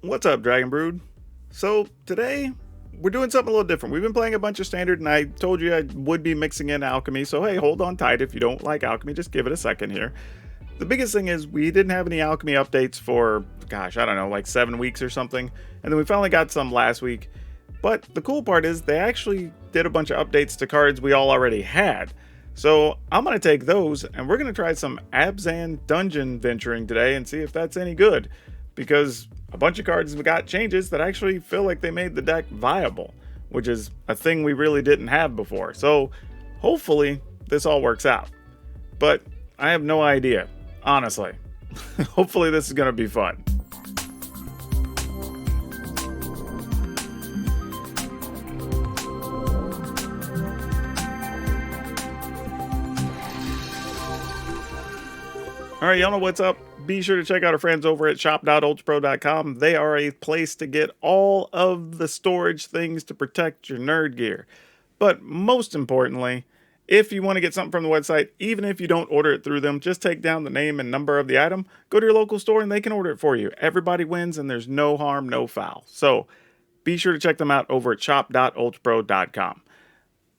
What's up, Dragon Brood? So today we're doing something a little different. We've been playing a bunch of Standard, and I told you I would be mixing in Alchemy. So hey, hold on tight. If you don't like Alchemy, just give it a second here. The biggest thing is we didn't have any Alchemy updates for, gosh, I don't know, like 7 weeks or something, and then we finally got some last week. But the cool part is they actually did a bunch of updates to cards we all already had. So I'm going to take those, and we're going to try some Abzan Dungeon venturing today and see if that's any good. Because a bunch of cards got changes that actually feel like they made the deck viable, which is a thing we really didn't have before. So hopefully this all works out. But I have no idea, honestly. Hopefully this is going to be fun. All right, y'all know what's up. Be sure to check out our friends over at shop.ultrapro.com. They are a place to get all of the storage things to protect your nerd gear. But most importantly, if you want to get something from the website, even if you don't order it through them, just take down the name and number of the item, go to your local store, and they can order it for you. Everybody wins, and there's no harm, no foul. So be sure to check them out over at shop.ultrapro.com.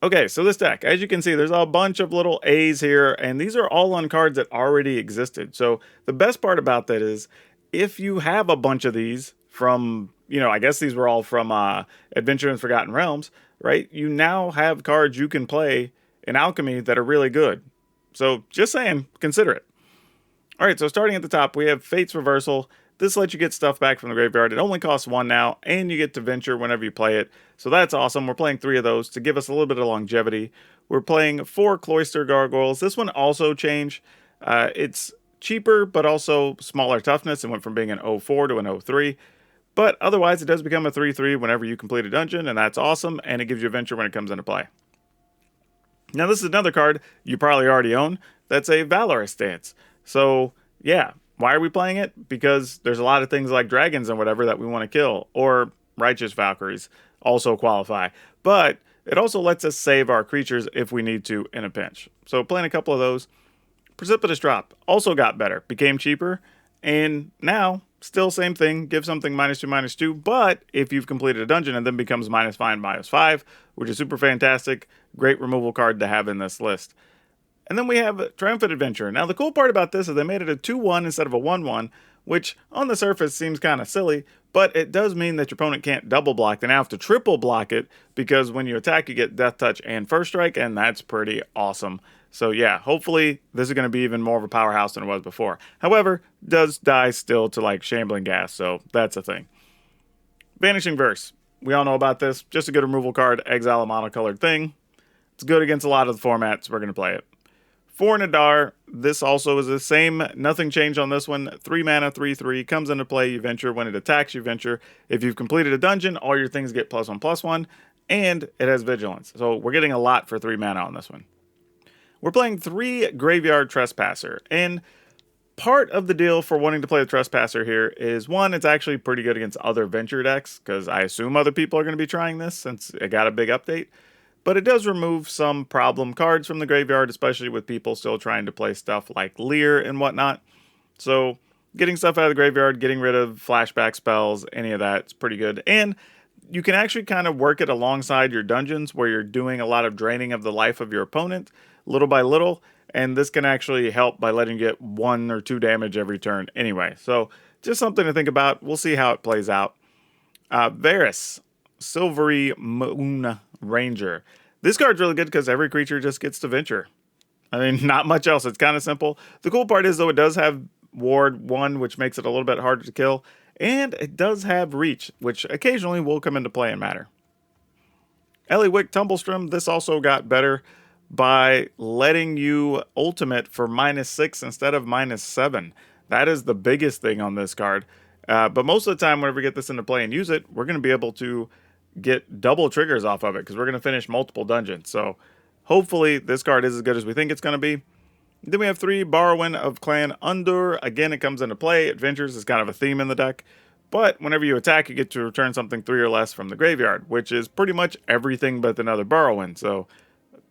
Okay, so this deck, as you can see, there's a bunch of little A's here, and these are all on cards that already existed. So the best part about that is, if you have a bunch of these from, I guess these were all from Adventure in Forgotten Realms, right? You now have cards you can play in Alchemy that are really good. So just saying, consider it. All right, so starting at the top, we have Fate's Reversal. This lets you get stuff back from the graveyard. It only costs 1 now, and you get to venture whenever you play it. So that's awesome. We're playing 3 of those to give us a little bit of longevity. We're playing 4 Cloister Gargoyles. This one also changed. It's cheaper, but also smaller toughness. It went from being an 0-4 to an 0-3. But otherwise, it does become a 3-3 whenever you complete a dungeon, and that's awesome, and it gives you a venture when it comes into play. Now, this is another card you probably already own. That's a Valorous Stance. So, yeah. Why are we playing it? Because there's a lot of things like dragons and whatever that we want to kill, or righteous Valkyries also qualify. But it also lets us save our creatures if we need to in a pinch. So playing a couple of those. Precipitous Drop also got better, became cheaper, and now still same thing, give something -2/-2, but if you've completed a dungeon, and then becomes -5 -5, which is super fantastic. Great removal card to have in this list. And then we have Triumphant Adventure. Now, the cool part about this is they made it a 2-1 instead of a 1-1, which on the surface seems kind of silly, but it does mean that your opponent can't double block. They now have to triple block it, because when you attack, you get Death Touch and First Strike, and that's pretty awesome. So yeah, hopefully this is going to be even more of a powerhouse than it was before. However, does die still to like Shambling Gas, so that's a thing. Vanishing Verse. We all know about this. Just a good removal card, exile a monocolored thing. It's good against a lot of the formats. We're going to play it. For Nadar, this also is the same. Nothing changed on this one. 3 mana, 3/3. Comes into play, you venture. When it attacks, you venture. If you've completed a dungeon, all your things get +1/+1. And it has Vigilance. So we're getting a lot for 3 mana on this one. We're playing 3 Graveyard Trespasser. And part of the deal for wanting to play the Trespasser here is, 1, it's actually pretty good against other venture decks, because I assume other people are going to be trying this since it got a big update. But it does remove some problem cards from the graveyard, especially with people still trying to play stuff like Leer and whatnot. So getting stuff out of the graveyard, getting rid of flashback spells, any of that, it's pretty good. And you can actually kind of work it alongside your dungeons, where you're doing a lot of draining of the life of your opponent, little by little. And this can actually help by letting you get 1 or 2 damage every turn anyway. So just something to think about. We'll see how it plays out. Varus, Silvery Moon Ranger. This card's really good because every creature just gets to venture. I mean, not much else. It's kind of simple. The cool part is, though, it does have Ward 1, which makes it a little bit harder to kill. And it does have Reach, which occasionally will come into play and matter. Eliwick Tumblestrom, this also got better by letting you ultimate for -6 instead of -7. That is the biggest thing on this card. But most of the time, whenever we get this into play and use it, we're going to be able to get double triggers off of it, because we're going to finish multiple dungeons. So hopefully this card is as good as we think it's going to be. Then we have 3 Borrowing of Clan Undur. Again, it comes into play. Adventures is kind of a theme in the deck. But whenever you attack, you get to return something 3 or less from the graveyard, which is pretty much everything but another Borrowing. So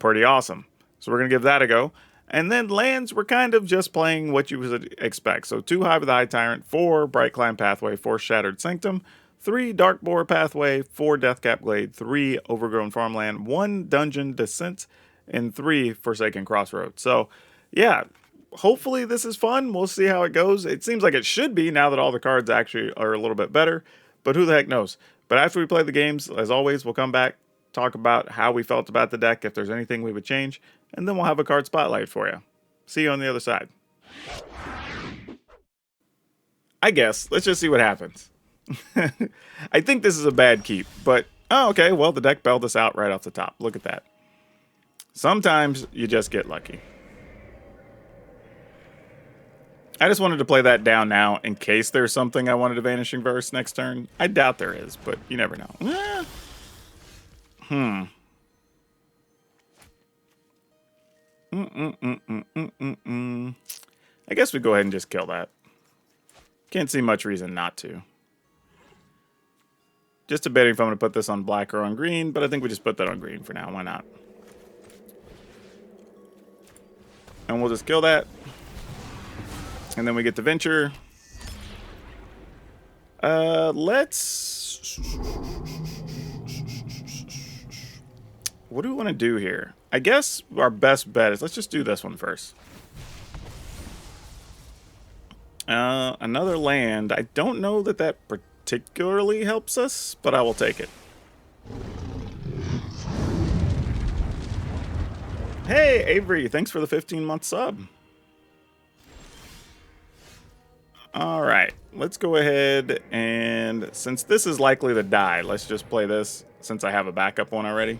pretty awesome. So we're going to give that a go. And then lands were kind of just playing what you would expect. So 2 Hive of the High Tyrant, 4 Bright Climb Pathway, 4 Shattered Sanctum, 3 Dark Boar Pathway, 4 Deathcap Glade, 3 Overgrown Farmland, 1 Dungeon Descent, and 3 Forsaken Crossroads. So, yeah, hopefully this is fun. We'll see how it goes. It seems like it should be now that all the cards actually are a little bit better, but who the heck knows? But after we play the games, as always, we'll come back, talk about how we felt about the deck, if there's anything we would change, and then we'll have a card spotlight for you. See you on the other side. I guess. Let's just see what happens. I think this is a bad keep, but, oh, okay, well, the deck bailed us out right off the top. Look at that. Sometimes you just get lucky. I just wanted to play that down now in case there's something I wanted to Vanishing Verse next turn. I doubt there is, but you never know. I guess we go ahead and just kill that. Can't see much reason not to. Just debating if I'm going to put this on black or on green, but I think we just put that on green for now. Why not? And we'll just kill that. And then we get to venture. Let's... What do we want to do here? I guess our best bet is let's just do this one first. Another land. I don't know that that particularly helps us, but I will take it. Hey, Avery, thanks for the 15-month sub. All right, let's go ahead and since this is likely to die, let's just play this since I have a backup one already.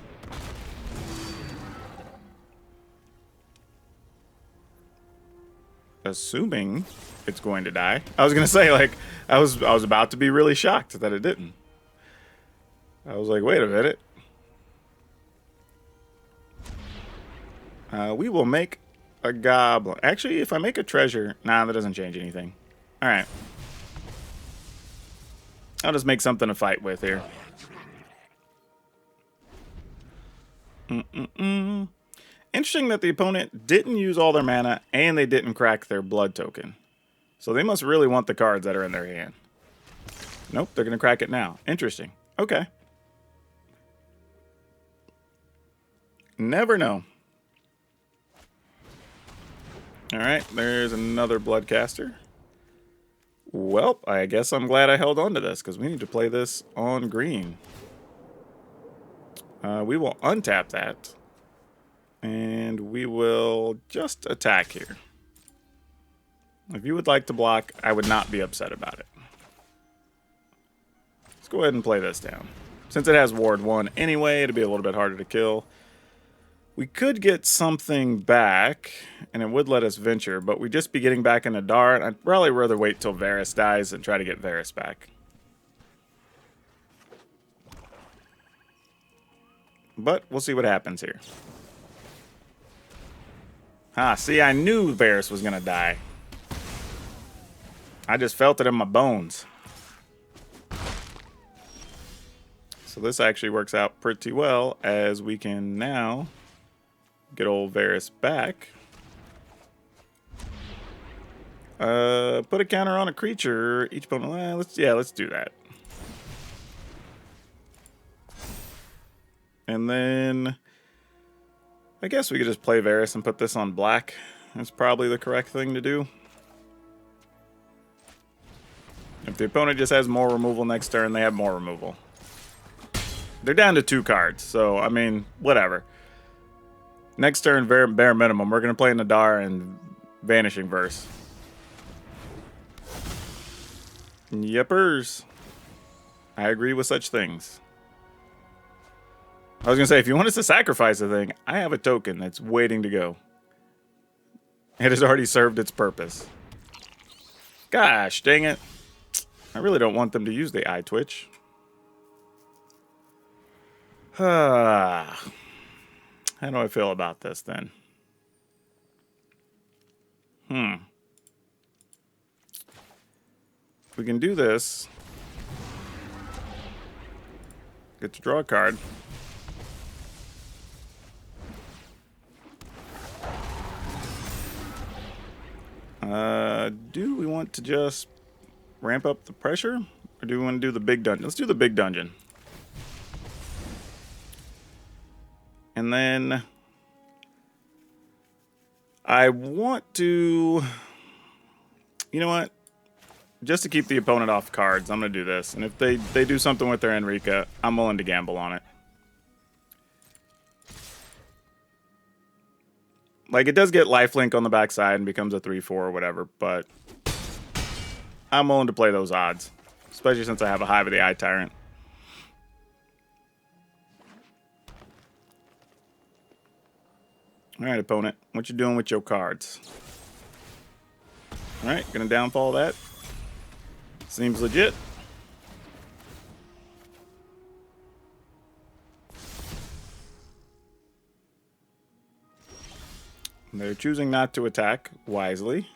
Assuming it's going to die. I was gonna say, like, I was about to be really shocked that it didn't. I was like, wait a minute. We will make a goblin. Actually, if I make a treasure, nah, that doesn't change anything. All right. I'll just make something to fight with here. Interesting that the opponent didn't use all their mana and they didn't crack their blood token. So they must really want the cards that are in their hand. Nope, they're going to crack it now. Interesting. Okay. Never know. All right, there's another Bloodcaster. Well, I guess I'm glad I held on to this because we need to play this on green. We will untap that. And we will just attack here. If you would like to block, I would not be upset about it. Let's go ahead and play this down. Since it has Ward 1 anyway, it'll be a little bit harder to kill. We could get something back, and it would let us venture, but we'd just be getting back into Dart. I'd probably rather wait till Varus dies and try to get Varus back. But we'll see what happens here. Ah, see, I knew Varus was going to die. I just felt it in my bones. So this actually works out pretty well, as we can now get old Varus back. Put a counter on a creature. Each opponent. Let's do that. And then I guess we could just play Varus and put this on black. That's probably the correct thing to do. If the opponent just has more removal next turn, they have more removal. They're down to 2 cards, so, I mean, whatever. Next turn, bare minimum, we're going to play Nadar and Vanishing Verse. Yepers. I agree with such things. I was going to say, if you want us to sacrifice a thing, I have a token that's waiting to go. It has already served its purpose. Gosh, dang it. I really don't want them to use the eye twitch. How do I feel about this then? We can do this. Get to draw a card. want to just ramp up the pressure? Or do we want to do the big dungeon? Let's do the big dungeon. And then I want to... You know what? Just to keep the opponent off cards, I'm going to do this. And if they do something with their Enrica, I'm willing to gamble on it. Like, it does get lifelink on the backside and becomes a 3-4 or whatever, but I'm willing to play those odds. Especially since I have a Hive of the Eye Tyrant. Alright, opponent. What you doing with your cards? Alright, gonna downfall that. Seems legit. They're choosing not to attack wisely.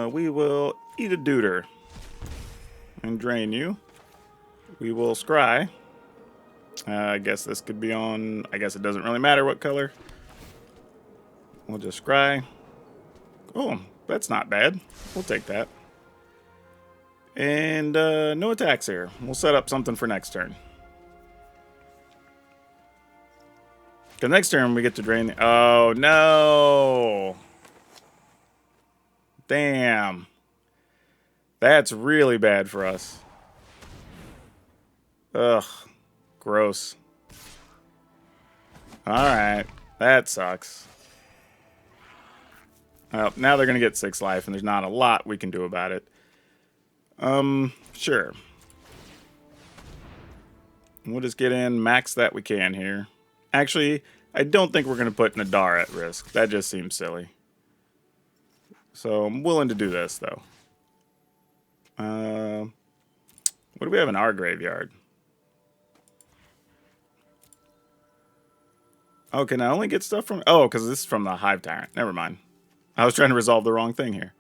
We will eat a Deuter and drain you. We will scry. I guess this could be on... I guess it doesn't really matter what color. We'll just scry. Oh, that's not bad. We'll take that. And no attacks here. We'll set up something for next turn. Because next turn we get to drain the... Oh, no! Damn. That's really bad for us. Ugh. Gross. Alright. That sucks. Well, now they're going to get 6 life, and there's not a lot we can do about it. Sure. We'll just get in max that we can here. Actually, I don't think we're going to put Nadar at risk. That just seems silly. So I'm willing to do this, though. What do we have in our graveyard? Oh, can I only get stuff from... Oh, because this is from the Hive Tyrant. Never mind. I was trying to resolve the wrong thing here.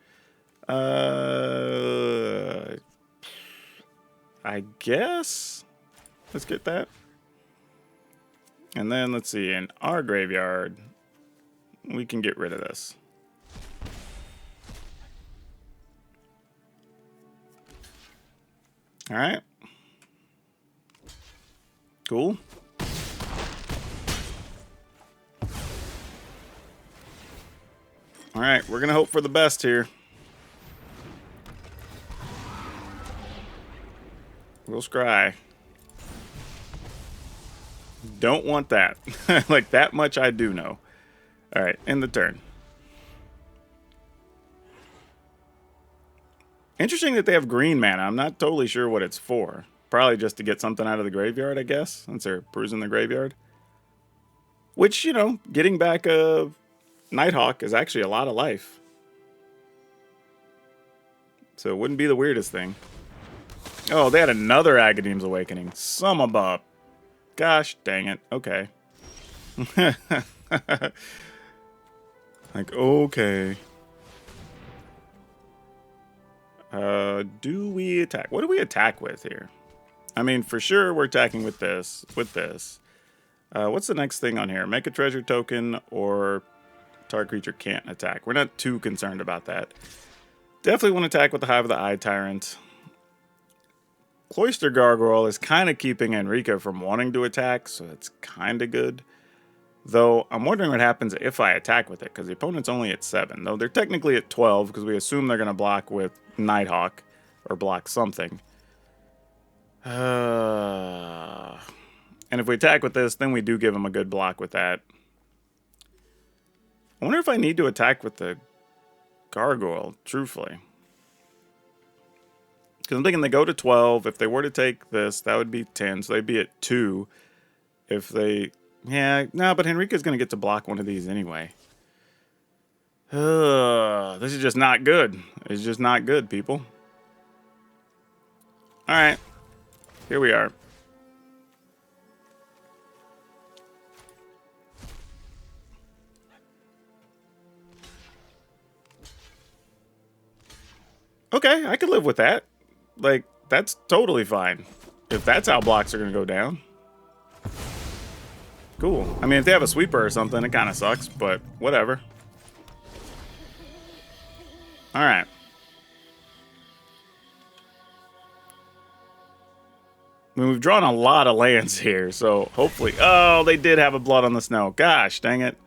I guess... Let's get that. And then, let's see. In our graveyard, we can get rid of this. Alright. Cool. Alright, we're going to hope for the best here. We'll scry. Don't want that. Like, that much I do know. Alright, end the turn. Interesting that they have green mana. I'm not totally sure what it's for. Probably just to get something out of the graveyard, I guess, since they're bruising the graveyard. Which, you know, getting back a Nighthawk is actually a lot of life. So it wouldn't be the weirdest thing. Oh, they had another Agadeem's Awakening. Some above. Gosh dang it. Okay. Like, okay. Do we attack? What do we attack with here? I mean, for sure we're attacking with this. What's the next thing on here? Make a treasure token or target creature can't attack. We're not too concerned about that. Definitely want to attack with the Hive of the Eye Tyrant. Cloister Gargoyle is kind of keeping Enrica from wanting to attack, so that's kind of good. Though, I'm wondering what happens if I attack with it, because the opponent's only at 7. Though they're technically at 12, because we assume they're going to block with Nighthawk, or block something. And if we attack with this, then we do give them a good block with that. I wonder if I need to attack with the Gargoyle, truthfully. Because I'm thinking they go to 12. If they were to take this, that would be 10. So they'd be at 2. If they... Yeah, no, but Henrica's going to get to block one of these anyway. This is just not good. It's just not good, people. Alright. Here we are. Okay, I could live with that. Like, that's totally fine. If that's how blocks are going to go down. Cool. I mean, if they have a sweeper or something, it kind of sucks, but whatever. All right. I mean, we've drawn a lot of lands here, so hopefully... Oh, they did have a Blood on the Snow. Gosh, dang it.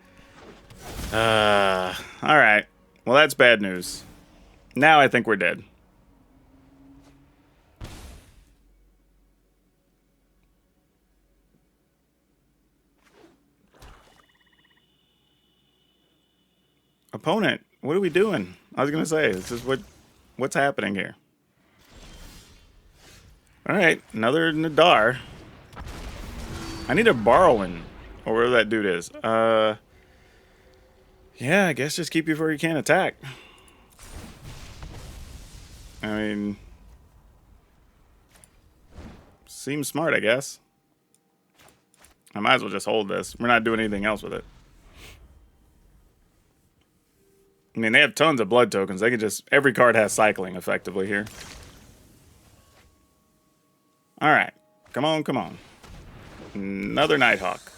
All right. Well, that's bad news. Now I think we're dead. Opponent, what are we doing? I was going to say, this is what's happening here. All right, another Nadar. I need a Borrowing, or whatever that dude is. Yeah, I guess just keep you before you can't attack. I mean, seems smart, I guess. I might as well just hold this. We're not doing anything else with it. I mean, they have tons of blood tokens. They could just... Every card has cycling, effectively, here. Alright. Come on, come on. Another Nighthawk.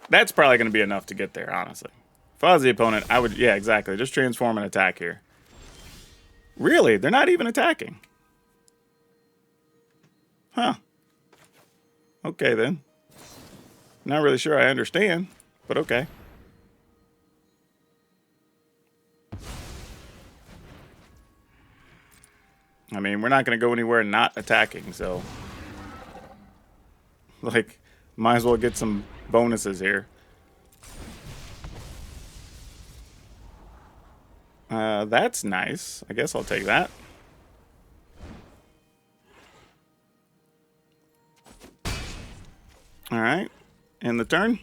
That's probably going to be enough to get there, honestly. If I was the opponent, I would... Yeah, exactly. Just transform and attack here. Really? They're not even attacking. Huh. Okay, then. Not really sure I understand, but okay. I mean, we're not going to go anywhere not attacking, so... Like, might as well get some bonuses here. That's nice. I guess I'll take that. Alright. End the turn.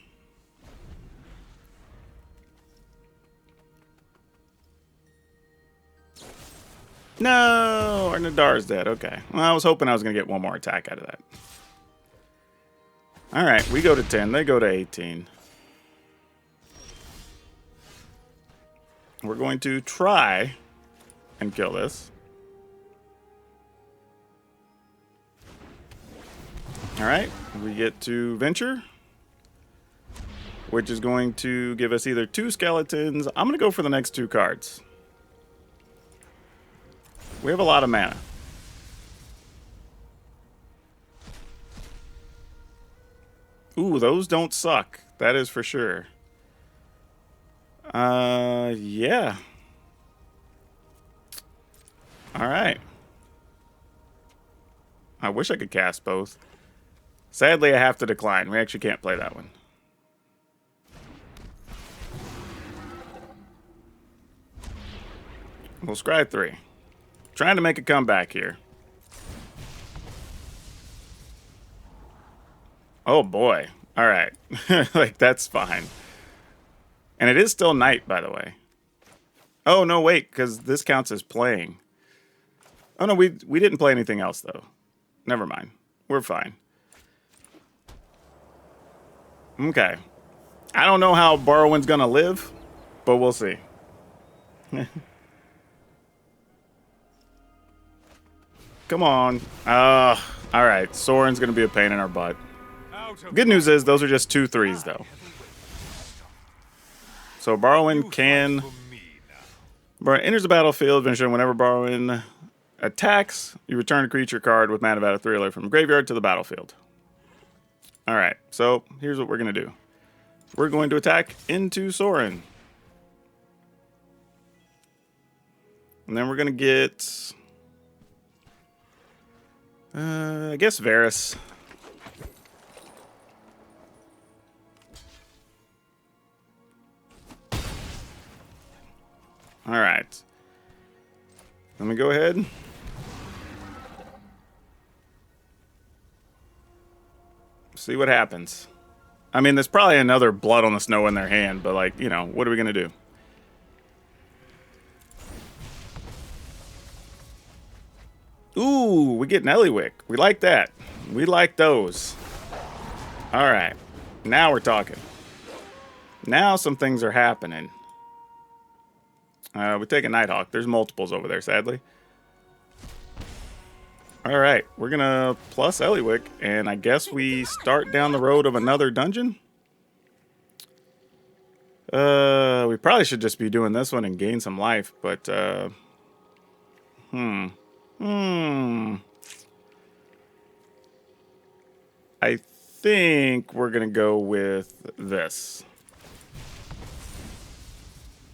No! Our Nadar's dead. Okay. Well, I was hoping I was going to get one more attack out of that. Alright, we go to 10. They go to 18. We're going to try and kill this. Alright, we get to venture, which is going to give us either 2 skeletons. I'm going to go for the next 2 cards. We have a lot of mana. Ooh, those don't suck. That is for sure. Yeah. Alright. I wish I could cast both. Sadly, I have to decline. We actually can't play that one. We'll scry 3. Trying to make a comeback here. Oh boy. Alright. Like, that's fine. And it is still night, by the way. Oh, no, wait, because this counts as playing. Oh, no, we didn't play anything else, though. Never mind. We're fine. Okay. I don't know how Borrowing's gonna live, but we'll see. Come on. Alright, Soren's gonna be a pain in our butt. Good news is, those are just 2 3s, though. So Borrowing can... enters the battlefield, eventually whenever Borrowing attacks, you return a creature card with mana value 3 or from graveyard to the battlefield. Alright, so here's what we're going to do. We're going to attack into Soren. And then we're going to get... I guess Varus. Alright. Let me go ahead. See what happens. I mean, there's probably another Blood on the Snow in their hand, but, like, you know, what are we going to do? Ooh, we get an Eliwick. We like that. We like those. Alright. Now we're talking. Now some things are happening. We take a Nighthawk. There's multiples over there, sadly. Alright, we're gonna plus Eliwick, and I guess we start down the road of another dungeon? We probably should just be doing this one and gain some life, but I think we're gonna go with this.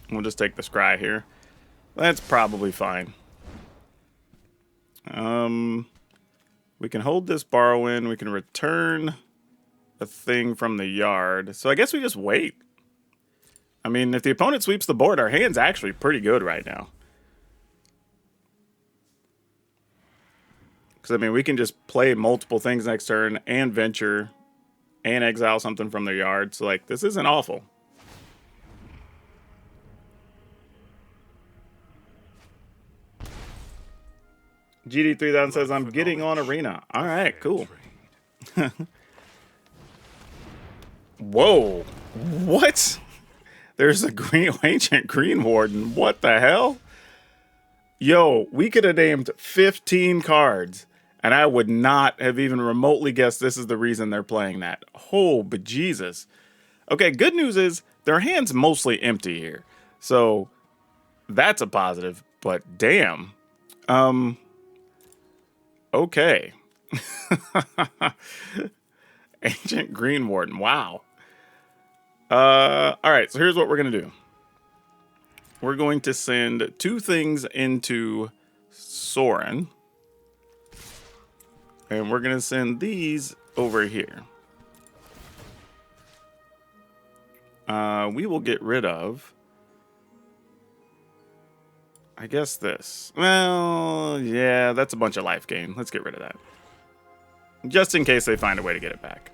We'll just take the scry here. That's probably fine. We can hold this borrow in. We can return a thing from the yard. So I guess we just wait. I mean, if the opponent sweeps the board, our hand's actually pretty good right now. Because, I mean, we can just play multiple things next turn and venture and exile something from their yard. So, like, this isn't awful. GD3000 says, I'm getting on Arena. All right, cool. Whoa. What? There's a green ancient green warden. What the hell? Yo, we could have named 15 cards, and I would not have even remotely guessed this is the reason they're playing that. Oh, bejesus. Okay, good news is their hand's mostly empty here. So that's a positive, but damn. Okay. Ancient Green Warden. Wow. All right, so here's what we're going to do. We're going to send 2 things into Sorin. And we're going to send these over here. We will get rid of, I guess, this. Well, yeah, that's a bunch of life gain. Let's get rid of that. Just in case they find a way to get it back.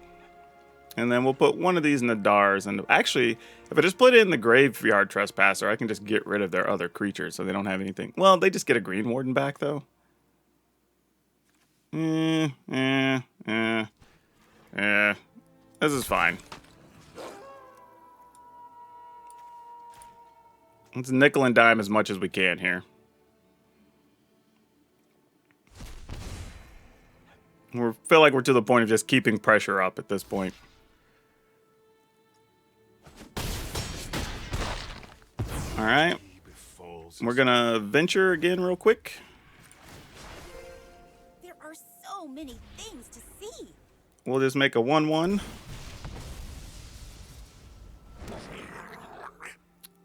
And then we'll put one of these in the Dars. And actually, if I just put it in the Graveyard Trespasser, I can just get rid of their other creatures so they don't have anything. Well, they just get a Green Warden back, though. This is fine. Let's nickel and dime as much as we can here. We feel like we're to the point of just keeping pressure up at this point. All right. We're going to venture again real quick. There are so many things to see. We'll just make a 1/1.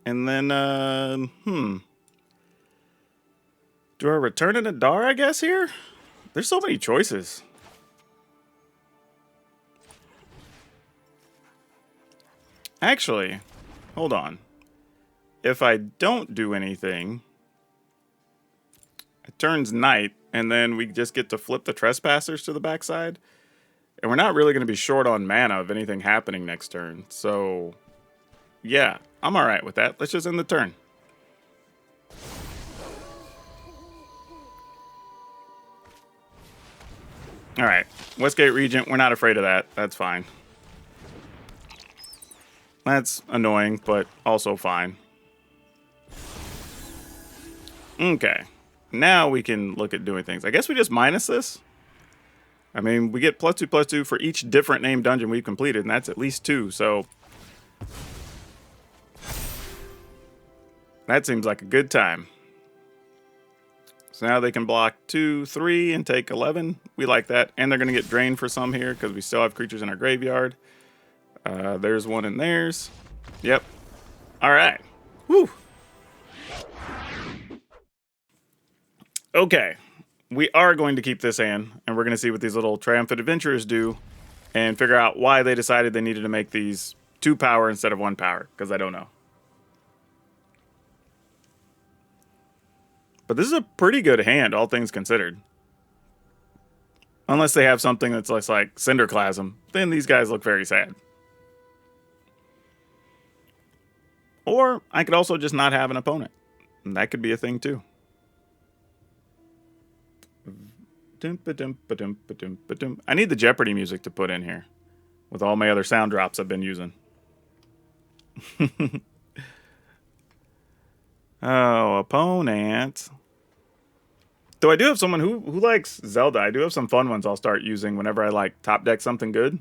And then, do I return an Adar, I guess, here? There's so many choices. Actually, hold on. If I don't do anything, it turns night, and then we just get to flip the Trespassers to the backside. And we're not really going to be short on mana of anything happening next turn. So, yeah, I'm all right with that. Let's just end the turn. All right, Westgate Regent, we're not afraid of that. That's fine. That's annoying, but also fine. Okay, now we can look at doing things. I guess we just minus this. I mean, we get +2/+2 for each different named dungeon we've completed, and that's at least 2, so that seems like a good time. So now they can block 2, 3, and take 11. We like that. And they're going to get drained for some here because we still have creatures in our graveyard. There's one in theirs. Yep. All right. Whew. Okay. We are going to keep this hand, and we're going to see what these little triumphant adventurers do and figure out why they decided they needed to make these 2 power instead of 1 power, because I don't know. But this is a pretty good hand, all things considered. Unless they have something that's less like Cinderclasm, then these guys look very sad. Or I could also just not have an opponent. And that could be a thing too. I need the Jeopardy music to put in here with all my other sound drops I've been using. Oh, opponent. Though I do have someone who likes Zelda. I do have some fun ones I'll start using whenever I like top deck something good.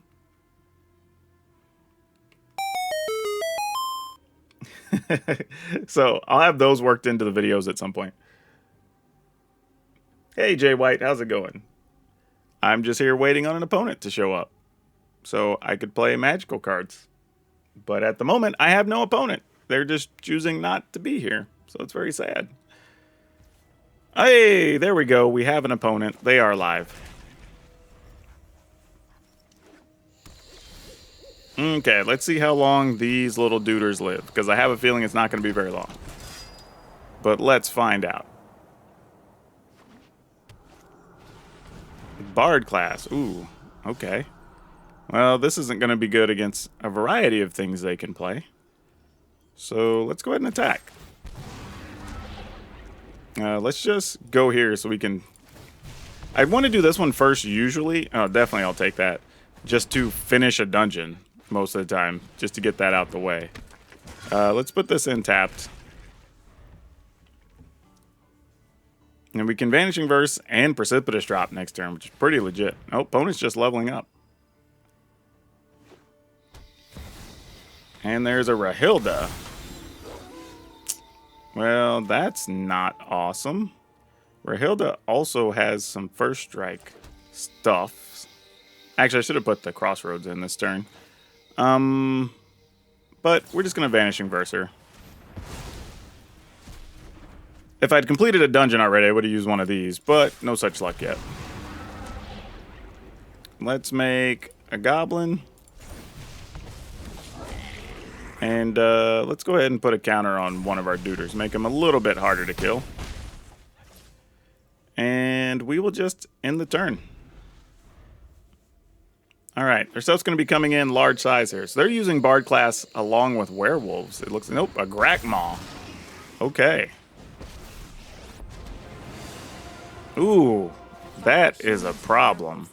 So I'll have those worked into the videos at some point. Hey, Jay White, how's it going? I'm just here waiting on an opponent to show up so I could play magical cards. But at the moment, I have no opponent. They're just choosing not to be here. So it's very sad. Hey, there we go. We have an opponent. They are live. Okay, let's see how long these little duders live, because I have a feeling it's not going to be very long. But let's find out. Bard class. Ooh, okay. Well, this isn't going to be good against a variety of things they can play. So let's go ahead and attack. Let's just go here so we can... I want to do this one first usually. Oh, definitely I'll take that. Just to finish a dungeon most of the time. Just to get that out the way. Let's put this in tapped. And we can Vanishing Verse and Precipitous Drop next turn, which is pretty legit. Oh, opponent's just leveling up. And there's a Rahilda. Well, that's not awesome. Rahilda also has some first strike stuff. Actually, I should have put the Crossroads in this turn. But we're just going to Vanishing Verse her. If I'd completed a dungeon already, I would have used one of these, but no such luck yet. Let's make a Goblin. And let's go ahead and put a counter on one of our duders. Make him a little bit harder to kill. And we will just end the turn. Alright, their stuff's going to be coming in large size here. So they're using Bard class along with Werewolves. It looks... Nope, a Grakmaw. Okay. Ooh, that is a problem.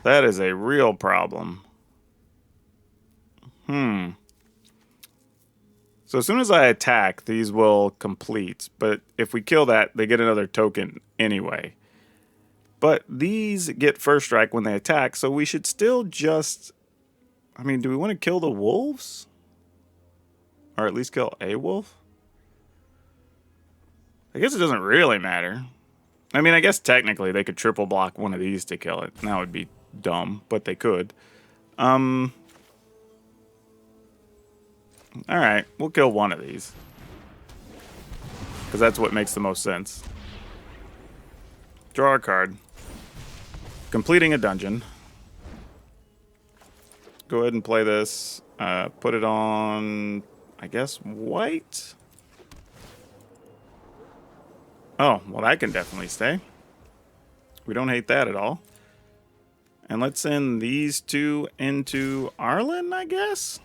That is a real problem. So as soon as I attack, these will complete. But if we kill that, they get another token anyway. But these get first strike when they attack, so we should still just... I mean, do we want to kill the wolves? Or at least kill a wolf? I guess it doesn't really matter. I mean, I guess technically they could triple block one of these to kill it. That would be dumb, but they could. Alright, we'll kill one of these. Because that's what makes the most sense. Draw a card. Completing a dungeon. Go ahead and play this. Put it on, I guess, white? Oh, well, that can definitely stay. We don't hate that at all. And let's send these two into Arlen, I guess?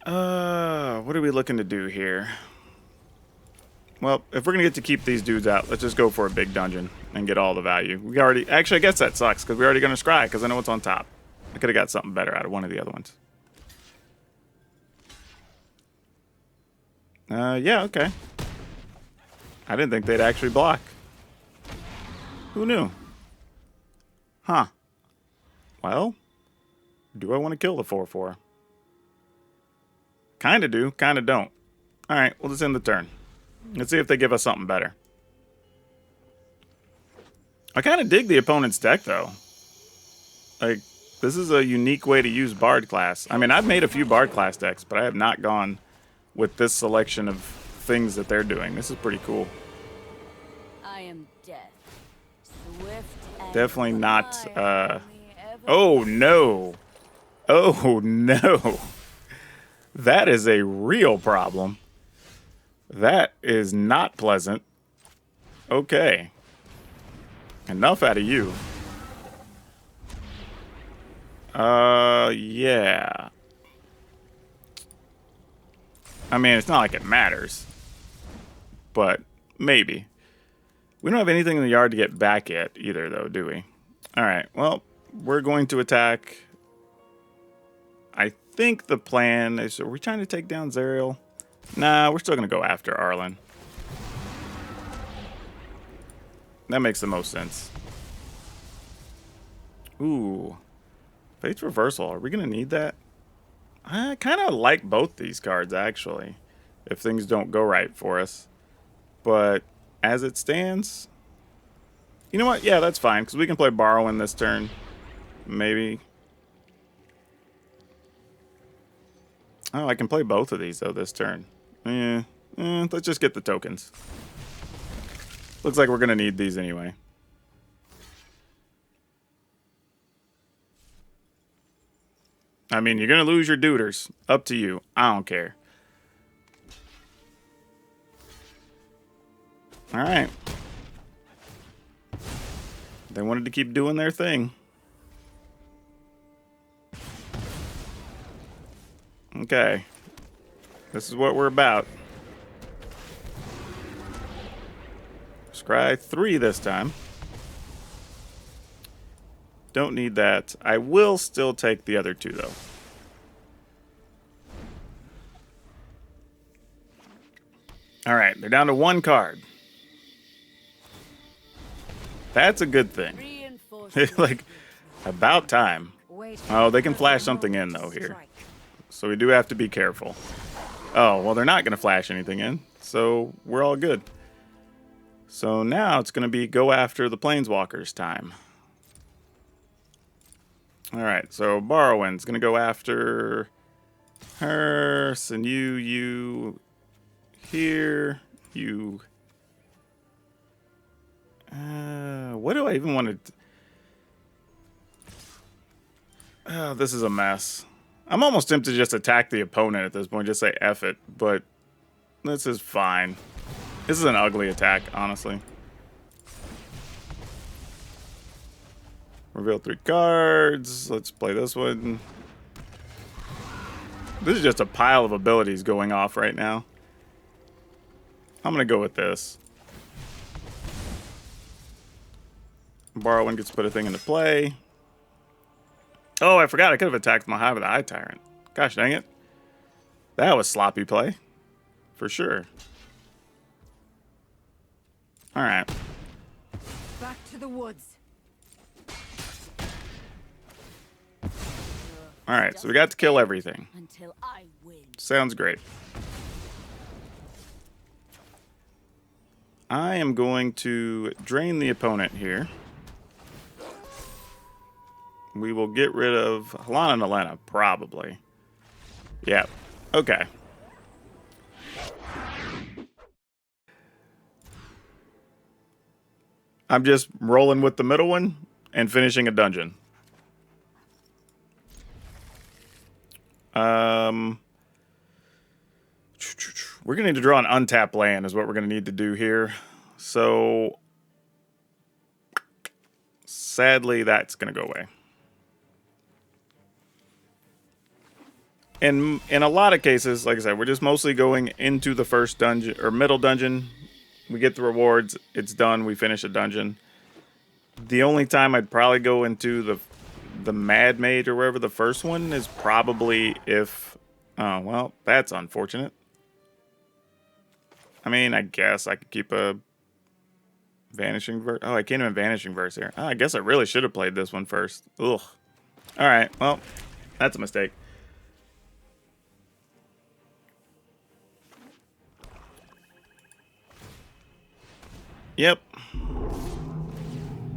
What are we looking to do here? Well, if we're going to get to keep these dudes out, let's just go for a big dungeon and get all the value. We already... Actually, I guess that sucks, because we're already going to scry, because I know what's on top. I could have got something better out of one of the other ones. Yeah, okay. I didn't think they'd actually block. Who knew? Huh. Well, do I want to kill the 4/4? Kinda do, kinda don't. Alright, we'll just end the turn. Let's see if they give us something better. I kinda dig the opponent's deck, though. Like, this is a unique way to use Bard class. I mean, I've made a few Bard class decks, but I have not gone with this selection of things that they're doing. This is pretty cool. I am death. Swift and Definitely not, oh, no. Oh, no. That is a real problem. That is not pleasant. Okay. Enough out of you. Yeah. I mean, it's not like it matters. But maybe. We don't have anything in the yard to get back yet either, though, do we? Alright, well, we're going to attack. I think the plan is... Are we trying to take down Zariel? Nah, we're still going to go after Arlen. That makes the most sense. Ooh. Fate's Reversal. Are we going to need that? I kind of like both these cards, actually, if things don't go right for us. But as it stands, you know what? Yeah, that's fine, because we can play Borrowing this turn. Maybe. Oh, I can play both of these, though, this turn. Let's just get the tokens. Looks like we're going to need these anyway. I mean, you're going to lose your duders. Up to you. I don't care. All right. They wanted to keep doing their thing. Okay. This is what we're about. Scry 3 this time. Don't need that. I will still take the other 2, though. All right, they're down to 1 card. That's a good thing. Like, about time. Oh, they can flash something in, though, here. So we do have to be careful. Oh, well, they're not going to flash anything in, so we're all good. So now it's going to be go after the Planeswalkers time. All right, so Borrowing's going to go after her, and you here, you... what do I even want to... Oh, this is a mess. I'm almost tempted to just attack the opponent at this point, just say F it, but this is fine. This is an ugly attack, honestly. Reveal 3 cards. Let's play this one. This is just a pile of abilities going off right now. I'm going to go with this. Borrowing gets to put a thing into play. Oh, I forgot. I could have attacked my Hive with the Eye Tyrant. Gosh dang it. That was sloppy play. For sure. Alright. Back to the woods. Alright, so we got to kill everything. Until I win. Sounds great. I am going to drain the opponent here. We will get rid of Halana and Elena, probably. Yeah. Okay. I'm just rolling with the middle one and finishing a dungeon. We're going to need to draw an untapped land is what we're going to need to do here. So, sadly, that's going to go away. In a lot of cases, like I said, we're just mostly going into the first dungeon or middle dungeon. We get the rewards. It's done. We finish a dungeon. The only time I'd probably go into the Mad Mage or wherever the first one is probably if... Oh, well, that's unfortunate. I mean, I guess I could keep a Vanishing Verse. Oh, I can't even Vanishing Verse here. Oh, I guess I really should have played this one first. Ugh. All right, well, that's a mistake. Yep.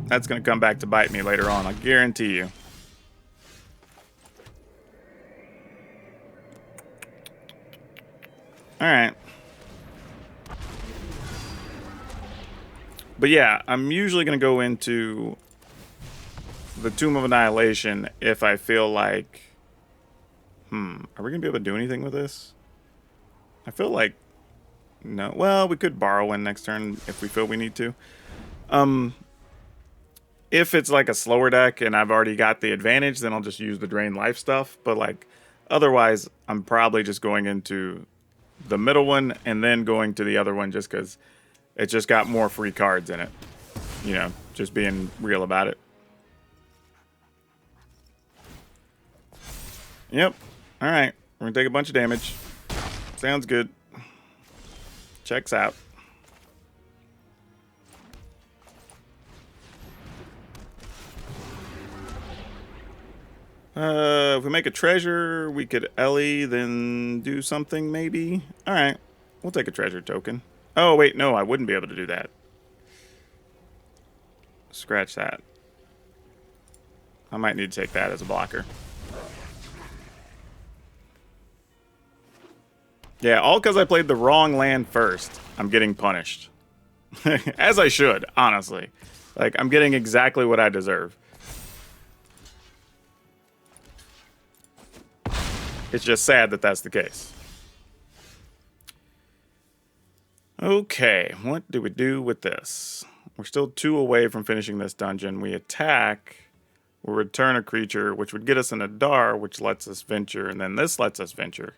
That's going to come back to bite me later on, I guarantee you. Alright. But yeah, I'm usually going to go into the Tomb of Annihilation if I feel like... Are we going to be able to do anything with this? I feel like... No. Well, we could borrow one next turn if we feel we need to. If it's like a slower deck and I've already got the advantage, then I'll just use the drain life stuff. But like, otherwise, I'm probably just going into the middle one and then going to the other one just because it's just got more free cards in it. You know, just being real about it. Yep. All right. We're going to take a bunch of damage. Sounds good. Checks out. If we make a treasure, we could Ellie, then do something maybe. All right, we'll take a treasure token. Oh, wait, no, I wouldn't be able to do that. Scratch that. I might need to take that as a blocker. Yeah, all because I played the wrong land first. I'm getting punished. As I should, honestly. Like, I'm getting exactly what I deserve. It's just sad that that's the case. Okay, what do we do with this? We're still 2 away from finishing this dungeon. We attack. We'll return a creature, which would get us an Adar, which lets us venture, and then this lets us venture.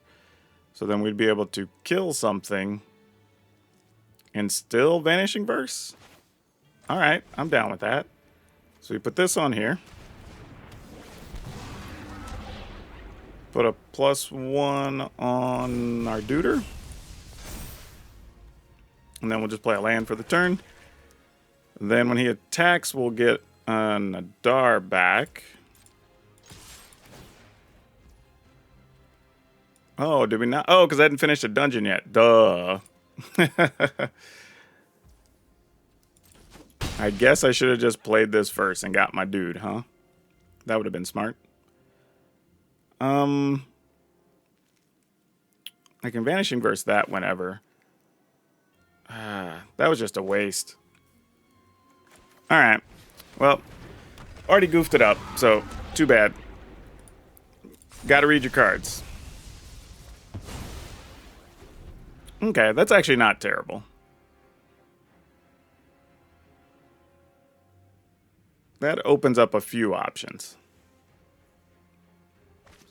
So then we'd be able to kill something and still Vanishing Verse? Alright, I'm down with that. So we put this on here. Put a +1 on our Duder. And then we'll just play a land for the turn. And then when he attacks, we'll get an Adar back. Oh, did we not? Oh, because I hadn't finished a dungeon yet. Duh. I guess I should have just played this first and got my dude, huh? That would have been smart. I can Vanishing Verse that whenever. That was just a waste. Alright. Well, already goofed it up, so too bad. Gotta read your cards. Okay, that's actually not terrible. That opens up a few options.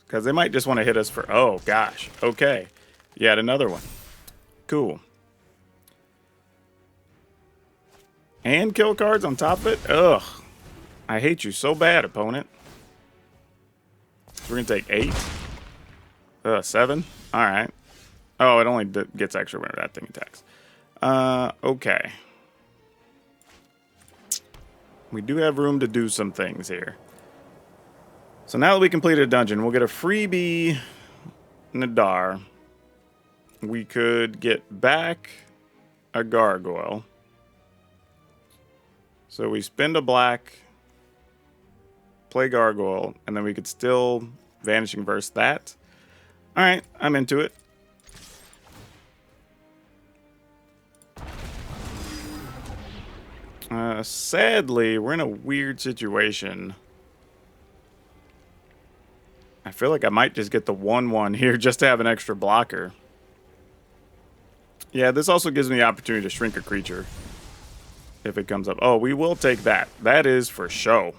Because they might just want to hit us for... Oh, gosh. Okay. Yet another one. Cool. And kill cards on top of it? Ugh. I hate you so bad, opponent. We're going to take 8. 7. Alright. Oh, it only gets extra whenever that thing attacks. Okay. We do have room to do some things here. So now that we completed a dungeon, we'll get a freebie Nadar. We could get back a gargoyle. So we spend a black, play gargoyle, and then we could still Vanishing Verse that. Alright, I'm into it. Sadly, we're in a weird situation. I feel like I might just get the 1/1 here just to have an extra blocker. Yeah, this also gives me the opportunity to shrink a creature if it comes up. Oh, we will take that. That is for show.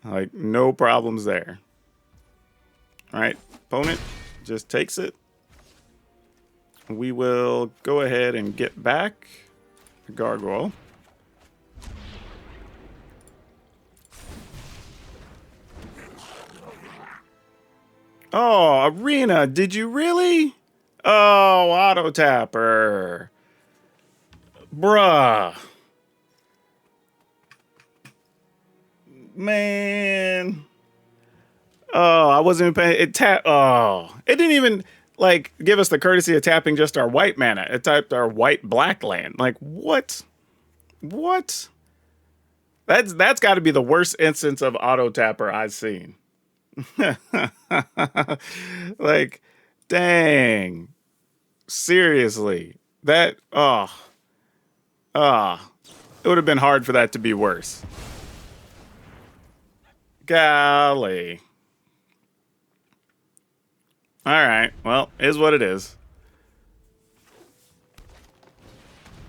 Like, no problems there. All right, opponent just takes it. We will go ahead and get back a gargoyle. Oh, Arena, did you really? Oh, Auto Tapper. Bruh. Man. Oh, I wasn't even paying it. It didn't even like give us the courtesy of tapping just our white mana. It typed our white black land. Like what? What? That's got to be the worst instance of auto tapper I've seen. Like, dang. Seriously. That it would have been hard for that to be worse. Golly. Alright, well, is what it is.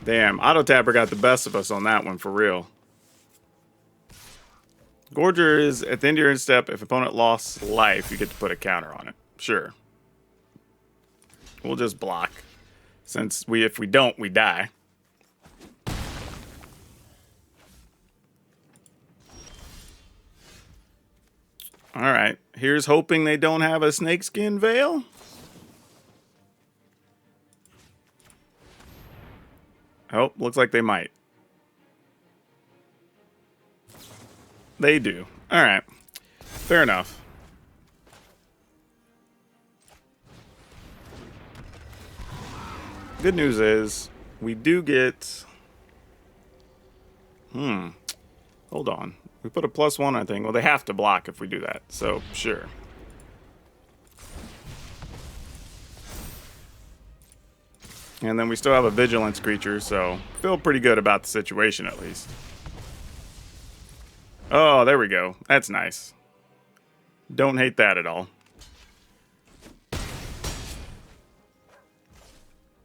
Damn, Auto Tapper got the best of us on that one, for real. Gorger is, at the end of your end step, if opponent lost life, you get to put a counter on it. Sure. We'll just block. Since if we don't, we die. Alright, here's hoping they don't have a snakeskin veil. Oh, looks like they might. They do. Alright. Fair enough. Good news is, we do get... Hold on. We put a +1, I think. Well, they have to block if we do that, so sure. And then we still have a Vigilance creature, so feel pretty good about the situation at least. Oh, there we go. That's nice. Don't hate that at all.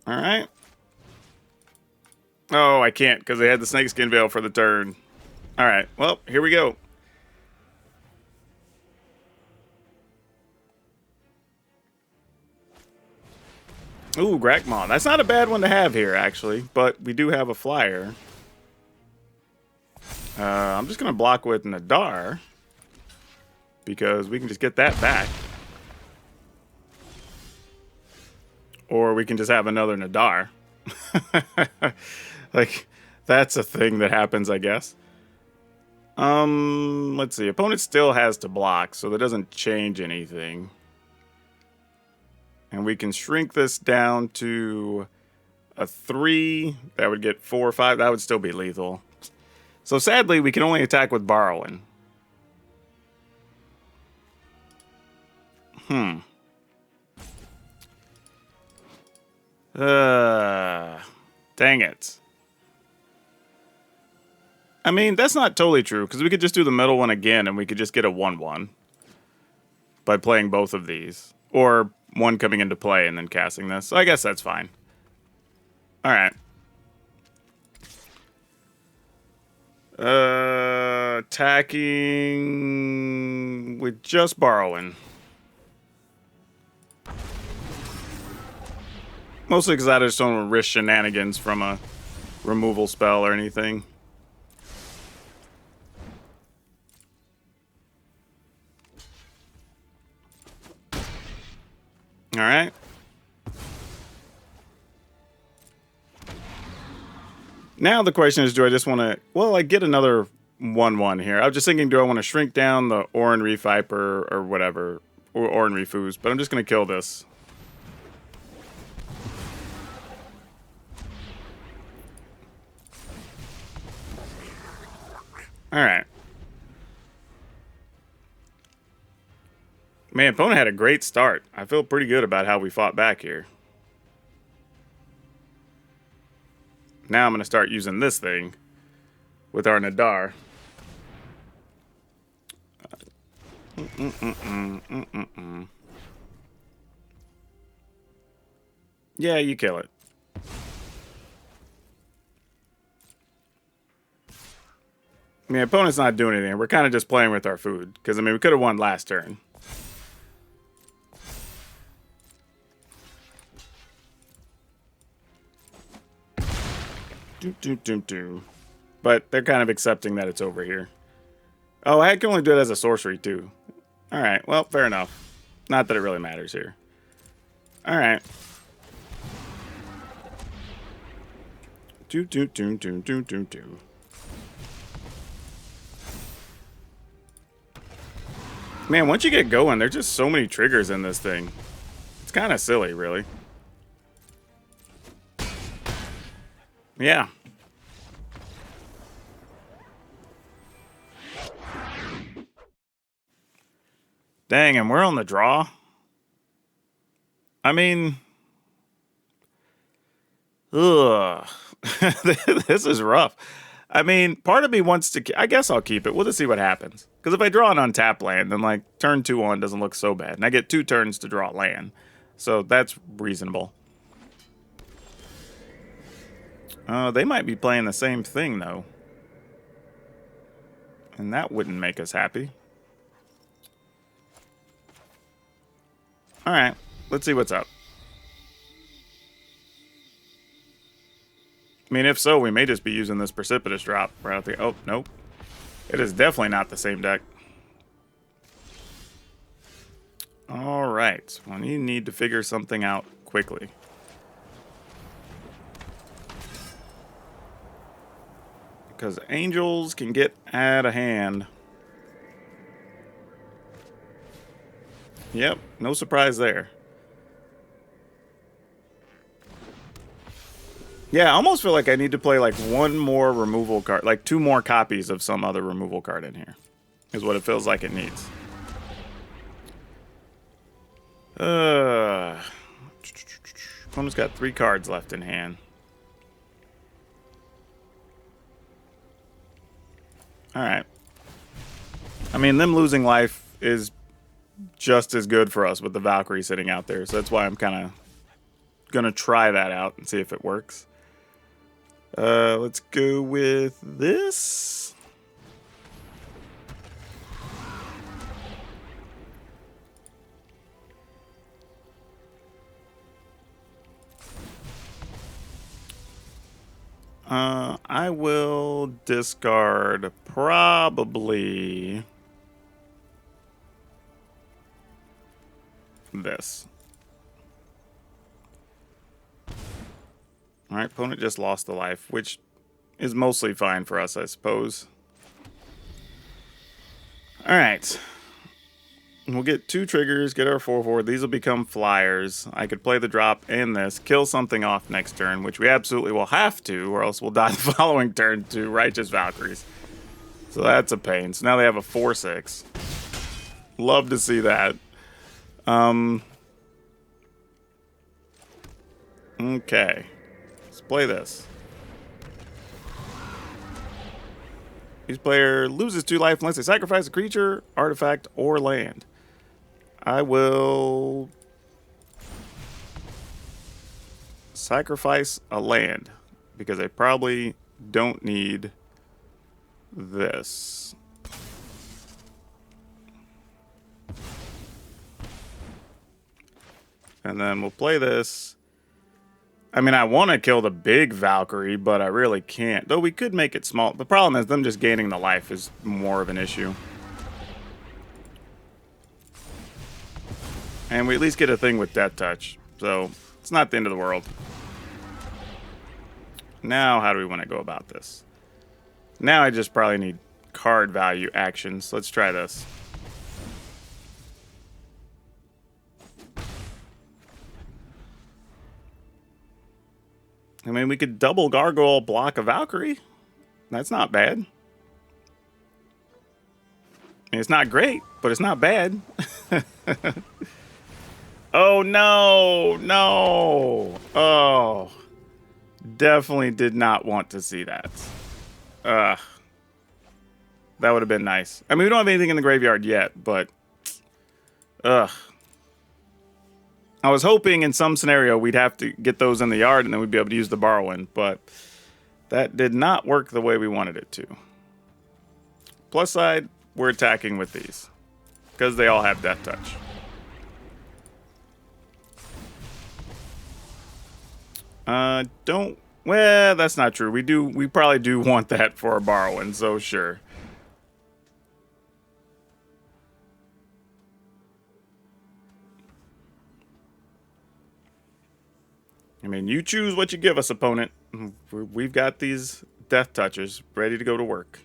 Alright. Oh, I can't because they had the Snakeskin Veil for the turn. Alright, well, here we go. Ooh, Grakmaw. That's not a bad one to have here, actually. But we do have a flyer. I'm just going to block with Nadar. Because we can just get that back. Or we can just have another Nadar. Like, that's a thing that happens, I guess. Let's see. Opponent still has to block, so that doesn't change anything. And we can shrink this down to a 3. That would get 4 or 5. That would still be lethal. So sadly, we can only attack with borrowing. Dang it. I mean, that's not totally true, because we could just do the middle one again, and we could just get a 1/1 by playing both of these. Or one coming into play and then casting this. So I guess that's fine. Alright. Attacking with just borrowing. Mostly because I just don't want to risk shenanigans from a removal spell or anything. Alright. Now the question is, do I just want to... Well, I get another 1/1 here. I was just thinking, do I want to shrink down the Oran Reef Viper or whatever? Or Oran Reef Ooze, but I'm just going to kill this. Alright. Man, opponent had a great start. I feel pretty good about how we fought back here. Now I'm going to start using this thing with our Nadar. Yeah, you kill it. I mean, opponent's not doing anything. We're kind of just playing with our food. Because, I mean, we could have won last turn. But they're kind of accepting that it's over here. Oh, I can only do it as a sorcery, too. Alright, well, fair enough. Not that it really matters here. Alright. Man, once you get going, there's just so many triggers in this thing. It's kind of silly, really. Yeah. Dang, and we're on the draw? I mean... Ugh. This is rough. I mean, part of me wants to... I guess I'll keep it. We'll just see what happens. Because if I draw an untapped land, then, like, turn 2 on doesn't look so bad. And I get 2 turns to draw land. So that's reasonable. They might be playing the same thing, though. And that wouldn't make us happy. Alright, let's see what's up. I mean, if so, we may just be using this Precipitous Drop right out the... Oh, nope. It is definitely not the same deck. Alright, well, you need to figure something out quickly. Because angels can get out of hand. Yep, no surprise there. Yeah, I almost feel like I need to play like one more removal card, like 2 more copies of some other removal card in here. Is what it feels like it needs. Opponent's got 3 cards left in hand. Alright. I mean, them losing life is just as good for us with the Valkyrie sitting out there. So that's why I'm kind of going to try that out and see if it works. Let's go with this. I will discard probably this. All right, opponent just lost the life, which is mostly fine for us, I suppose. All right. We'll get 2 triggers, get our 4/4. These will become flyers. I could play the drop and this, kill something off next turn, which we absolutely will have to, or else we'll die the following turn to Righteous Valkyries. So that's a pain. So now they have a 4/6. Love to see that. Okay. Let's play this. Each player loses 2 life unless they sacrifice a creature, artifact, or land. I will sacrifice a land because I probably don't need this. And then we'll play this. I mean, I want to kill the big Valkyrie, but I really can't. Though we could make it small. The problem is them just gaining the life is more of an issue. And we at least get a thing with Death Touch. So, it's not the end of the world. Now, how do we want to go about this? Now I just probably need card value actions. Let's try this. I mean, we could double gargoyle block a Valkyrie. That's not bad. I mean, it's not great, but it's not bad. Oh, no. No. Oh. Definitely did not want to see that. That would have been nice. I mean, we don't have anything in the graveyard yet, but... Ugh. I was hoping in some scenario we'd have to get those in the yard and then we'd be able to use the borrowing, but that did not work the way we wanted it to. Plus side, we're attacking with these because they all have Death Touch. Well, that's not true. We probably do want that for a borrowing, so sure. I mean, you choose what you give us, opponent. We've got these Death Touchers ready to go to work.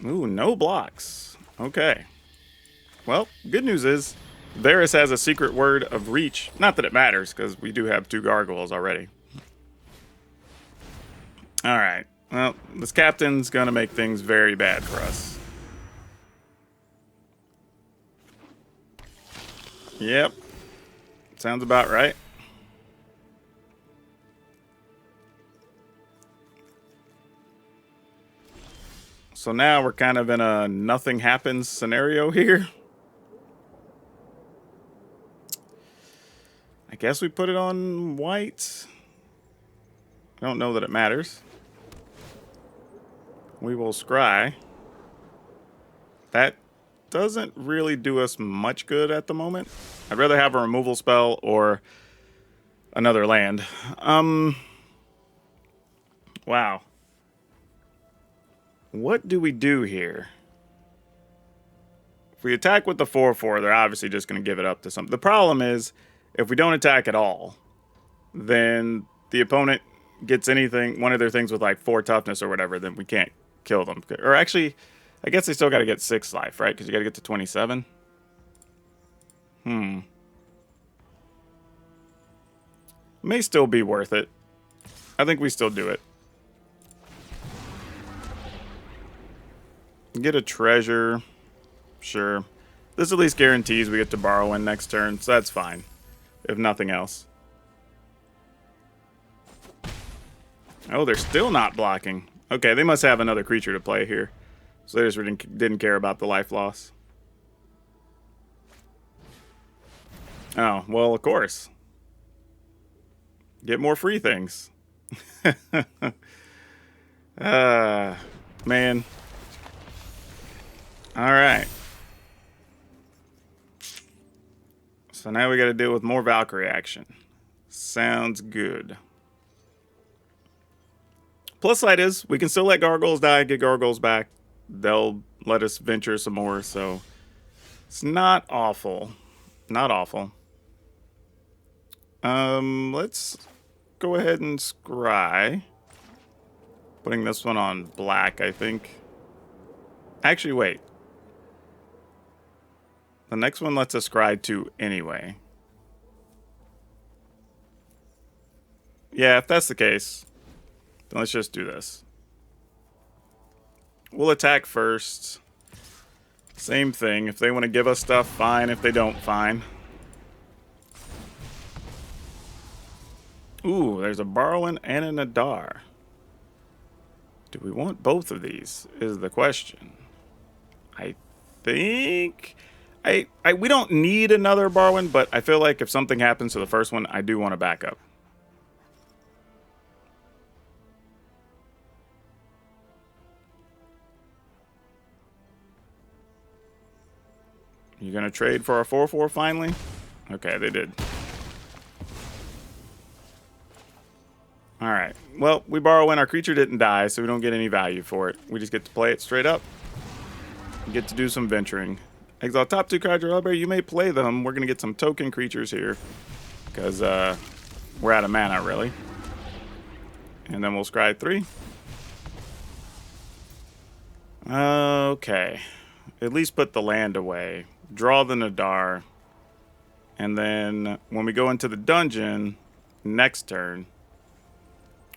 Ooh, no blocks. Okay. Well, good news is Varus has a secret word of reach. Not that it matters, because we do have 2 gargoyles already. Alright. Well, this captain's going to make things very bad for us. Yep. Sounds about right. So now we're kind of in a nothing happens scenario here. I guess we put it on white. I don't know that it matters. We will scry. That doesn't really do us much good at the moment. I'd rather have a removal spell or another land. Wow. What do we do here? If we attack with the 4/4, they're obviously just going to give it up to something. The problem is, if we don't attack at all, then the opponent gets anything, one of their things with like 4 toughness or whatever, then we can't kill them. Or actually, I guess they still got to get 6 life, right? Because you got to get to 27. May still be worth it. I think we still do it. Get a treasure. Sure. This at least guarantees we get to borrow in next turn, so that's fine. If nothing else. Oh, they're still not blocking. Okay, they must have another creature to play here. So they just didn't care about the life loss. Oh, well, of course. Get more free things. Man. Alright. So now we got to deal with more Valkyrie action. Sounds good. Plus side is, we can still let Gargoyles die, get Gargoyles back. They'll let us venture some more, so it's not awful. Not awful. Let's go ahead and scry. Putting this one on black, I think. Actually, wait. The next one lets us scry 2 anyway. Yeah, if that's the case, then let's just do this. We'll attack first. Same thing. If they want to give us stuff, fine. If they don't, fine. Ooh, there's a Borrowing and a Nadar. Do we want both of these, is the question. I think... we don't need another Borrowing, but I feel like if something happens to the first one, I do want to back up. You gonna trade for a 4/4 finally? Okay, they did. Alright. Well, we borrow when our creature didn't die, so we don't get any value for it. We just get to play it straight up. We get to do some venturing. Exile top 2 cards your library. You may play them. We're gonna get some token creatures here. Because we're out of mana, really. And then we'll scry 3. Okay. At least put the land away. Draw the Nadar. And then when we go into the dungeon next turn,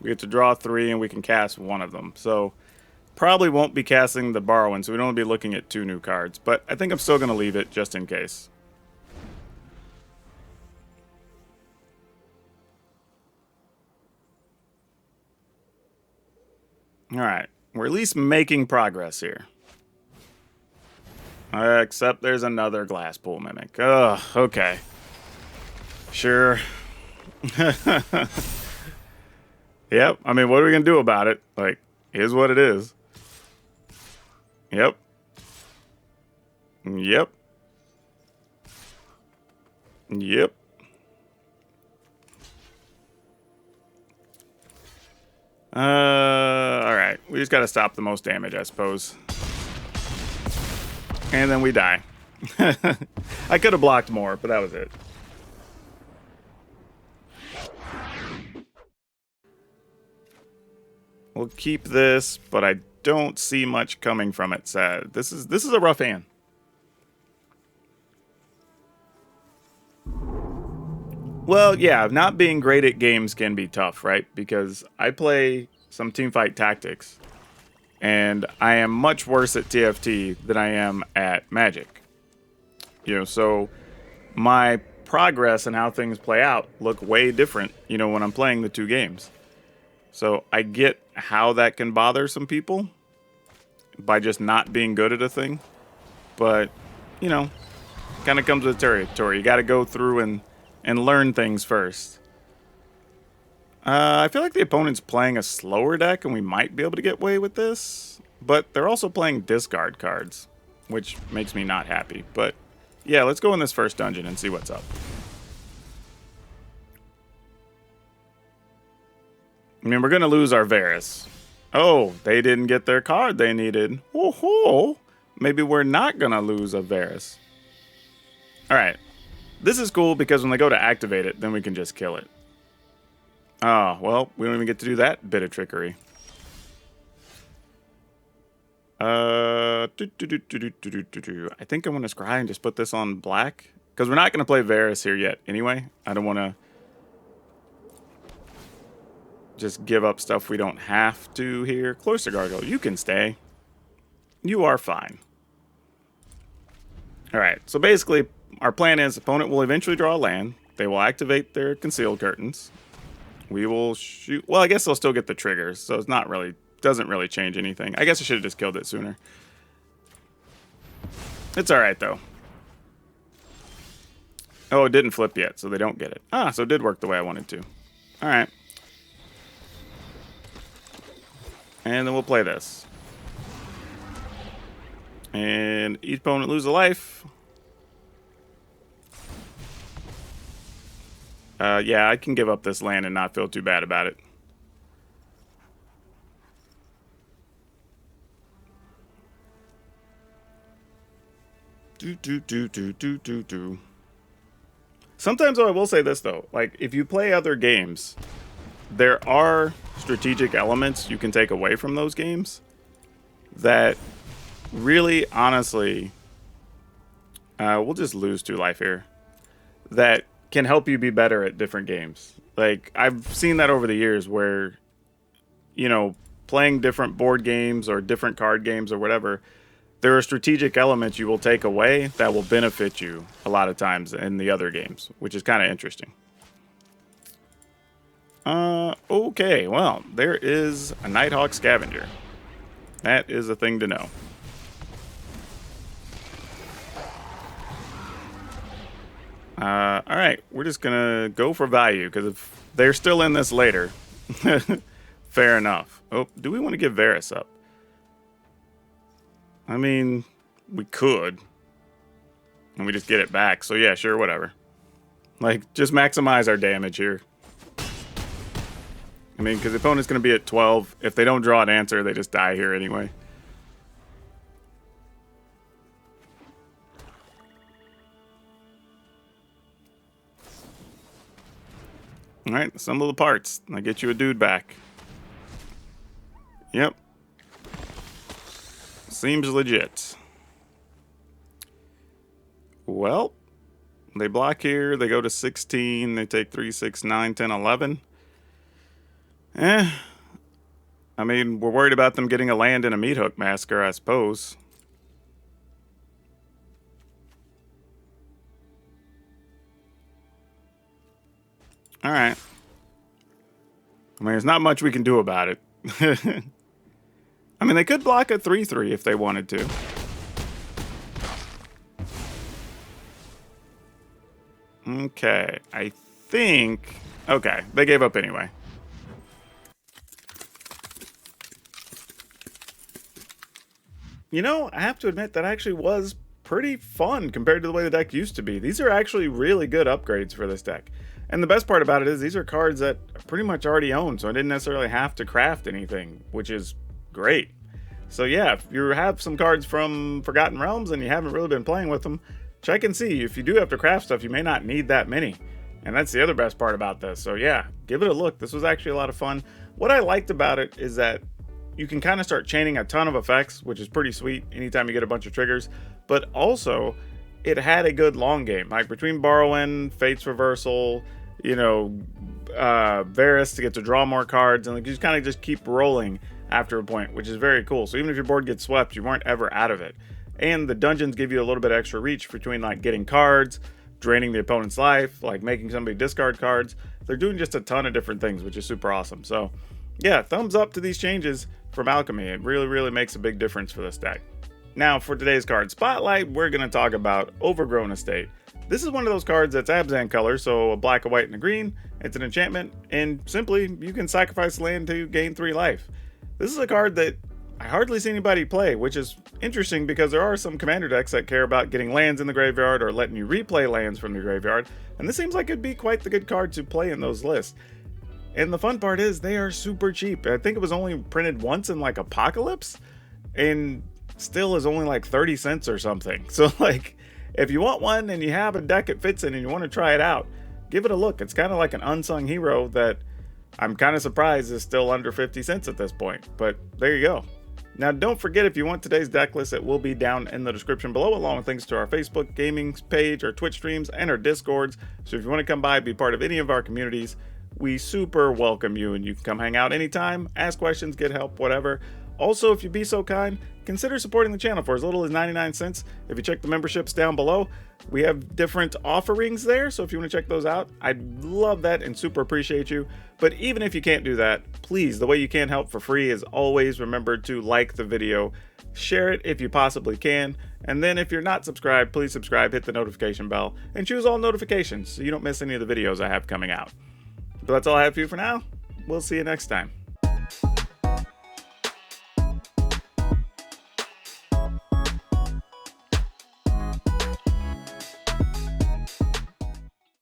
we get to draw 3 and we can cast one of them. So probably won't be casting the Borrowing, so we'd only be looking at 2 new cards. But I think I'm still going to leave it just in case. Alright, we're at least making progress here. Except there's another Glass Pool Mimic. Ugh, okay. Sure. Yep, I mean, what are we going to do about it? Like, here's what it is. Yep. Yep. Yep. Alright. We just gotta stop the most damage, I suppose. And then we die. I could have blocked more, but that was it. We'll keep this, but I don't see much coming from it, sad. This is a rough hand. Well, yeah, not being great at games can be tough, right? Because I play some teamfight tactics, and I am much worse at TFT than I am at Magic. You know, so my progress and how things play out look way different, you know, when I'm playing the 2 games. So I get how that can bother some people by just not being good at a thing. But, you know, kind of comes with the territory. You got to go through and learn things first. I feel like the opponent's playing a slower deck, and we might be able to get away with this. But they're also playing discard cards, which makes me not happy. But, yeah, let's go in this first dungeon and see what's up. I mean, we're going to lose our Varus. Oh, they didn't get their card they needed. Oh, maybe we're not going to lose a Varus. All right. This is cool because when they go to activate it, then we can just kill it. Oh, well, we don't even get to do that bit of trickery. I think I'm going to scry and just put this on black. Because we're not going to play Varus here yet anyway. I don't want to just give up stuff we don't have to here. Cloister Gargoyle, you can stay. You are fine. Alright, so basically, our plan is opponent will eventually draw a land. They will activate their concealed curtains. We will shoot. Well, I guess they'll still get the triggers, so it's not really, doesn't really change anything. I guess I should have just killed it sooner. It's alright, though. Oh, it didn't flip yet, so they don't get it. Ah, so it did work the way I wanted to. Alright. And then we'll play this. And each opponent lose a life. Yeah, I can give up this land and not feel too bad about it. Sometimes, though, I will say this, though. Like, if you play other games, there are strategic elements you can take away from those games that really, honestly, we'll just lose 2 life here, that can help you be better at different games. Like, I've seen that over the years where, you know, playing different board games or different card games or whatever, there are strategic elements you will take away that will benefit you a lot of times in the other games, which is kind of interesting. Okay, well, there is a Nighthawk Scavenger. That is a thing to know. Alright, we're just gonna go for value, because if they're still in this later, fair enough. Oh, do we want to give Varus up? I mean, we could. And we just get it back, so yeah, sure, whatever. Like, just maximize our damage here. I mean, because the opponent's going to be at 12. If they don't draw an answer, they just die here anyway. Alright, assemble the parts. I get you a dude back. Yep. Seems legit. Well, they block here. They go to 16. They take 3, 6, 9, 10, 11. I mean, we're worried about them getting a land in a Meat Hook Massacre, I suppose. Alright. I mean, there's not much we can do about it. I mean, they could block a 3-3 if they wanted to. Okay, I think... Okay, they gave up anyway. You know, I have to admit that actually was pretty fun compared to the way the deck used to be. These are actually really good upgrades for this deck. And the best part about it is these are cards that I pretty much already own, so I didn't necessarily have to craft anything, which is great. So yeah, if you have some cards from Forgotten Realms and you haven't really been playing with them, check and see. If you do have to craft stuff, you may not need that many. And that's the other best part about this. So yeah, give it a look. This was actually a lot of fun. What I liked about it is that you can kind of start chaining a ton of effects, which is pretty sweet anytime you get a bunch of triggers. But also, it had a good long game. Like between Borrowing, Fate's Reversal, you know, Varus to get to draw more cards, and like you just kind of just keep rolling after a point, which is very cool. So even if your board gets swept, you weren't ever out of it. And the dungeons give you a little bit extra reach between like getting cards, draining the opponent's life, like making somebody discard cards. They're doing just a ton of different things, which is super awesome. So yeah, thumbs up to these changes from Alchemy. It really, really makes a big difference for this deck. Now for today's card spotlight, we're going to talk about Overgrown Estate. This is one of those cards that's Abzan color, so a black, a white, and a green. It's an enchantment, and simply you can sacrifice land to gain 3 life. This is a card that I hardly see anybody play, which is interesting because there are some commander decks that care about getting lands in the graveyard or letting you replay lands from the graveyard, and this seems like it'd be quite the good card to play in those lists. And the fun part is they are super cheap. I think it was only printed once in like Apocalypse, and still is only like 30 cents or something. So like, if you want one and you have a deck it fits in and you want to try it out, give it a look. It's kind of like an unsung hero that I'm kind of surprised is still under 50 cents at this point, but there you go. Now, don't forget, if you want today's deck list, it will be down in the description below, along with links to our Facebook gaming page, our Twitch streams, and our Discords. So if you want to come by, be part of any of our communities, we super welcome you, and you can come hang out anytime, ask questions, get help, whatever. Also, if you'd be so kind, consider supporting the channel for as little as 99 cents. If you check the memberships down below, we have different offerings there, so if you want to check those out, I'd love that and super appreciate you. But even if you can't do that, please, the way you can help for free is always remember to like the video, share it if you possibly can, and then if you're not subscribed, please subscribe, hit the notification bell, and choose all notifications so you don't miss any of the videos I have coming out. But that's all I have for you for now. We'll see you next time.